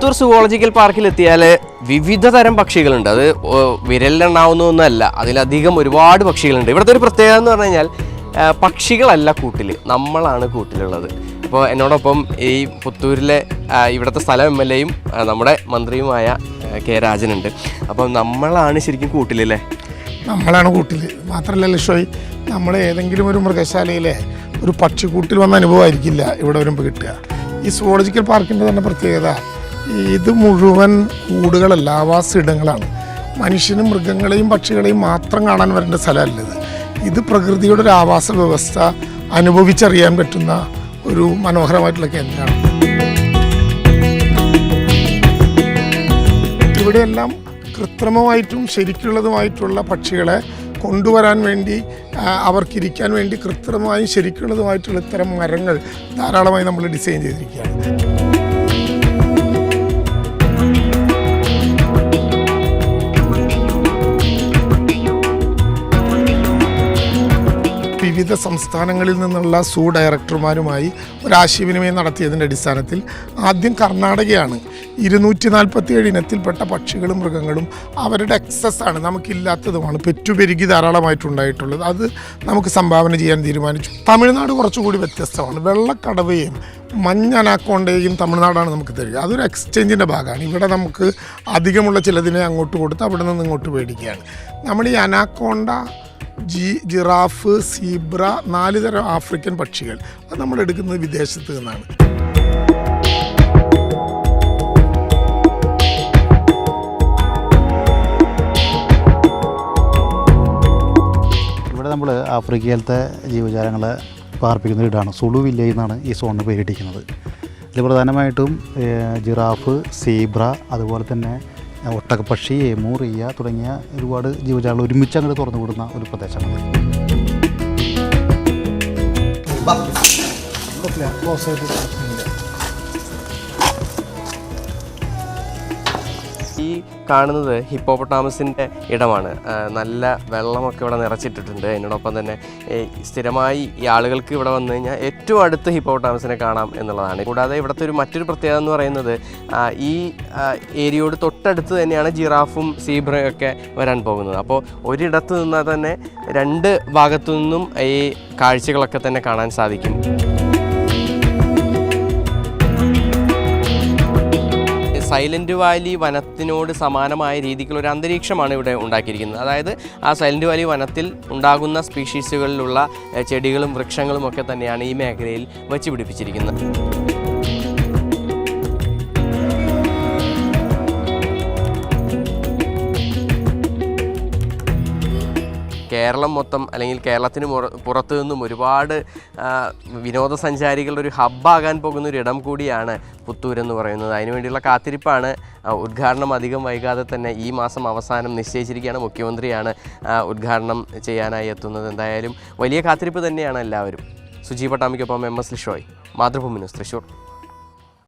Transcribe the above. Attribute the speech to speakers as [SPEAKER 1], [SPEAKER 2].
[SPEAKER 1] Puthur zoological പാർക്കിലെത്തിയാൽ വിവിധ തരം പക്ഷികളുണ്ട്. അത് വിരലിലെണ്ണാവുന്നതൊന്നുമല്ല, അതിലധികം ഒരുപാട് പക്ഷികളുണ്ട്. ഇവിടുത്തെ ഒരു പ്രത്യേകത എന്ന് പറഞ്ഞു കഴിഞ്ഞാൽ പക്ഷികളല്ല കൂട്ടിൽ, നമ്മളാണ് കൂട്ടിലുള്ളത്. അപ്പോൾ എന്നോടൊപ്പം ഈ പുത്തൂരിലെ ഇവിടുത്തെ സ്ഥലം MLA-യും നമ്മുടെ മന്ത്രിയുമായ കെ രാജനുണ്ട്. അപ്പം നമ്മളാണ് ശരിക്കും കൂട്ടിലല്ലേ?
[SPEAKER 2] നമ്മളാണ് കൂട്ടിൽ. മാത്രമല്ല ലക്ഷ്മി, നമ്മൾ ഏതെങ്കിലും ഒരു മൃഗശാലയിലെ ഒരു പക്ഷിക്കൂട്ടിൽ വന്ന അനുഭവമായിരിക്കില്ല ഇവിടെ വരുമ്പോൾ കിട്ടുക. ഈ സുവോളജിക്കൽ പാർക്കിൻ്റെ തന്നെ പ്രത്യേകത, ഇത് മുഴുവൻ കൂടുകളല്ല, ആവാസയിടങ്ങളാണ്. മനുഷ്യനും മൃഗങ്ങളെയും പക്ഷികളെയും മാത്രം കാണാൻ വരേണ്ട സ്ഥലമല്ലത്. ഇത് പ്രകൃതിയുടെ ഒരു ആവാസ വ്യവസ്ഥ അനുഭവിച്ചറിയാൻ പറ്റുന്ന ഒരു മനോഹരമായിട്ടുള്ള കേന്ദ്രമാണ്. ഇവിടെയെല്ലാം കൃത്രിമമായിട്ടും ശരിക്കുള്ളതുമായിട്ടുള്ള പക്ഷികളെ കൊണ്ടുവരാൻ വേണ്ടി, അവർക്കിരിക്കാൻ വേണ്ടി കൃത്രിമമായും ശരിക്കുള്ളതുമായിട്ടുള്ള ഇത്തരം മരങ്ങൾ ധാരാളമായി നമ്മൾ ഡിസൈൻ ചെയ്തിരിക്കുകയാണ്. വിവിധ സംസ്ഥാനങ്ങളിൽ നിന്നുള്ള സൂ ഡയറക്ടർമാരുമായി ഒരു ആശയവിനിമയം നടത്തിയതിൻ്റെ അടിസ്ഥാനത്തിൽ ആദ്യം കർണാടകയാണ് 247 ഇനത്തിൽപ്പെട്ട പക്ഷികളും മൃഗങ്ങളും അവരുടെ എക്സസ്സാണ്, നമുക്കില്ലാത്തതുമാണ്, പെറ്റുപെരുകി ധാരാളമായിട്ടുണ്ടായിട്ടുള്ളത്. അത് നമുക്ക് സംഭാവന ചെയ്യാൻ തീരുമാനിച്ചു. തമിഴ്നാട് കുറച്ചുകൂടി വ്യത്യസ്തമാണ്. വെള്ളക്കടവയും മഞ്ഞ അനാക്കോണ്ടയും തമിഴ്നാടാണ് നമുക്ക് തരിക. അതൊരു എക്സ്ചേഞ്ചിൻ്റെ ഭാഗമാണ്. ഇവിടെ നമുക്ക് അധികമുള്ള ചിലതിനെ അങ്ങോട്ട് കൊടുത്ത് അവിടെ നിന്ന് ഇങ്ങോട്ട് മേടിക്കുകയാണ്. നമ്മൾ ഈ അനാക്കോണ്ട, ജിറാഫ്, സീബ്ര, 4 തരം ആഫ്രിക്കൻ പക്ഷികൾ അത് നമ്മൾ എടുക്കുന്നത് വിദേശത്ത് നിന്നാണ്.
[SPEAKER 3] ഇവിടെ നമ്മൾ ആഫ്രിക്കയിലത്തെ ജീവജാലങ്ങളെ പാർപ്പിക്കുന്ന ഇടാണ്. സുളു വില്ലേജ് എന്നാണ് ഈ സോണിന് പേരിട്ടിരിക്കുന്നത്. ഇതിൽ പ്രധാനമായിട്ടും ജിറാഫ്, സീബ്ര, അതുപോലെ തന്നെ ഒട്ടകപ്പക്ഷി, എമു, റിയ തുടങ്ങിയ ഒരുപാട് ജീവജാലങ്ങൾ ഒരുമിച്ച് അങ്ങോട്ട് തുറന്നു വിടുന്ന ഒരു പ്രദേശമാണ്.
[SPEAKER 1] ഈ കാണുന്നത് ഹിപ്പോപ്പൊട്ടാമസിൻ്റെ ഇടമാണ്. നല്ല വെള്ളമൊക്കെ ഇവിടെ നിറച്ചിട്ടിട്ടുണ്ട്. അതിനോടൊപ്പം തന്നെ സ്ഥിരമായി ഈ ആളുകൾക്ക് ഇവിടെ വന്നു കഴിഞ്ഞാൽ ഏറ്റവും അടുത്ത് ഹിപ്പോപ്പൊട്ടാമസിനെ കാണാം എന്നുള്ളതാണ്. കൂടാതെ ഇവിടുത്തെ മറ്റൊരു പ്രത്യേകത എന്ന് പറയുന്നത്, ഈ ഏരിയയോട് തൊട്ടടുത്ത് തന്നെയാണ് ജിറാഫും സീബ്രയൊക്കെ വരാൻ പോകുന്നത്. അപ്പോൾ ഒരിടത്ത് നിന്നാൽ തന്നെ 2 ഭാഗത്തു നിന്നും ഈ കാഴ്ചകളൊക്കെ തന്നെ കാണാൻ സാധിക്കും. സൈലൻറ്റ് വാലി വനത്തിനോട് സമാനമായ രീതിക്കുള്ള ഒരു അന്തരീക്ഷമാണ് ഇവിടെ ഉണ്ടാക്കിയിരിക്കുന്നത്. അതായത് ആ സൈലൻറ്റ് വാലി വനത്തിൽ ഉണ്ടാകുന്ന സ്പീഷീസുകളിലുള്ള ചെടികളും വൃക്ഷങ്ങളും ഒക്കെ തന്നെയാണ് ഈ മേഖലയിൽ വച്ച് പിടിപ്പിച്ചിരിക്കുന്നത്. കേരളം മൊത്തം, അല്ലെങ്കിൽ കേരളത്തിന് പുറത്തു നിന്നും ഒരുപാട് വിനോദസഞ്ചാരികളുടെ ഒരു ഹബ്ബാകാൻ പോകുന്ന ഒരു ഇടം കൂടിയാണ് പുത്തൂരെന്ന് പറയുന്നത്. അതിനുവേണ്ടിയുള്ള കാത്തിരിപ്പാണ്. ഉദ്ഘാടനം അധികം വൈകാതെ തന്നെ ഈ മാസം അവസാനം നിശ്ചയിച്ചിരിക്കുകയാണ്. മുഖ്യമന്ത്രിയാണ് ഉദ്ഘാടനം ചെയ്യാനായി എത്തുന്നത്. എന്തായാലും വലിയ കാത്തിരിപ്പ് തന്നെയാണ് എല്ലാവരും. സുജി പട്ടാമിക്കൊപ്പം MS ലിഷോയ്, മാതൃഭൂമി ന്യൂസ്, തൃശ്ശൂർ.